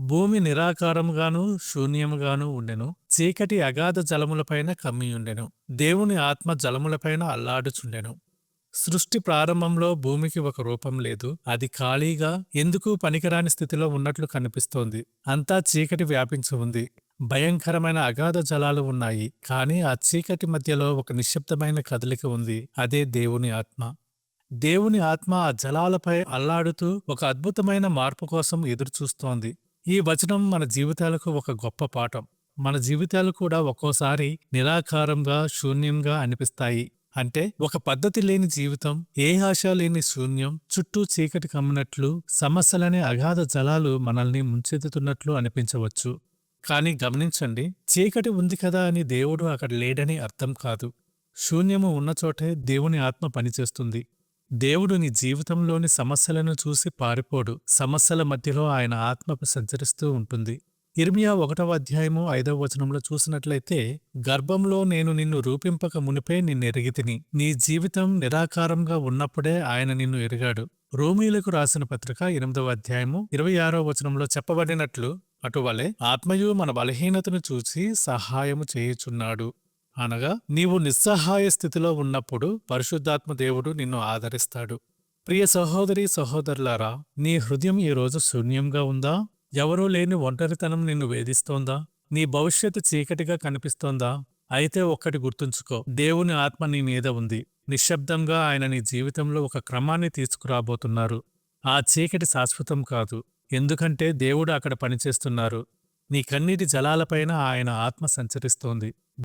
భూమి నిరాకారముగాను శూన్యముగాను ఉండెను. చీకటి అగాధ జలములపైన కమ్మియుండెను. దేవుని ఆత్మ జలములపైన అల్లాడుచుండెను. సృష్టి ప్రారంభంలో భూమికి ఒక రూపం లేదు. అది ఖాళీగా, ఎందుకు పనికిరాని స్థితిలో ఉన్నట్లు కనిపిస్తోంది. అంతా చీకటి వ్యాపించి ఉంది. భయంకరమైన అగాధ జలాలు ఉన్నాయి. కానీ ఆ చీకటి మధ్యలో ఒక నిశ్శబ్దమైన కదలిక ఉంది. అదే దేవుని ఆత్మ. దేవుని ఆత్మ ఆ జలాలపై అల్లాడుతూ ఒక అద్భుతమైన మార్పు కోసం ఎదురుచూస్తోంది. ఈ వచనం మన జీవితాలకు ఒక గొప్ప పాఠం. మన జీవితాలు కూడా ఒక్కోసారి నిరాకారంగా, శూన్యంగా అనిపిస్తాయి. అంటే ఒక పద్ధతి లేని జీవితం, ఏ ఆశ లేని శూన్యం, చుట్టూ చీకటి కమ్మినట్లు, సమస్యలనే అగాధ జలాలు మనల్ని ముంచెత్తుతున్నట్లు అనిపించవచ్చు. కానీ గమనించండి, చీకటి ఉంది కదా అని దేవుడు అక్కడ లేడని అర్థం కాదు. శూన్యము ఉన్నచోటే దేవుని ఆత్మ పనిచేస్తుంది. దేవుడు నీ జీవితంలోని సమస్యలను చూసి పారిపోడు. సమస్యల మధ్యలో ఆయన ఆత్మ సంచరిస్తూ ఉంటుంది. ఇర్మియా 1:5 చూసినట్లయితే, గర్భంలో నేను నిన్ను రూపింపక మునిపే నిన్నెరిగితిని. నీ జీవితం నిరాకారంగా ఉన్నప్పుడే ఆయన నిన్ను ఎరిగాడు. రోమీలకు రాసిన పత్రిక 8:26 చెప్పబడినట్లు, అటువలే ఆత్మయు మన బలహీనతను చూసి సహాయము చేయుచున్నాడు. అనగా నీవు నిస్సహాయ స్థితిలో ఉన్నప్పుడు పరిశుద్ధాత్మ దేవుడు నిన్ను ఆదరిస్తాడు. ప్రియ సహోదరి సహోదరులారా, నీ హృదయం ఈరోజు శూన్యంగా ఉందా? ఎవరూ లేని ఒంటరితనం నిన్ను వేధిస్తోందా? నీ భవిష్యత్తు చీకటిగా కనిపిస్తోందా? అయితే ఒక్కటి గుర్తుంచుకో, దేవుని ఆత్మ నీ మీద ఉంది. నిశ్శబ్దంగా ఆయన నీ జీవితంలో ఒక క్రమాన్ని తీసుకురాబోతున్నారు. ఆ చీకటి శాశ్వతం కాదు. ఎందుకంటే దేవుడు అక్కడ పనిచేస్తున్నారు. నీ కన్నీటి జలాలపైన ఆయన ఆత్మ సంచరిస్తోంది.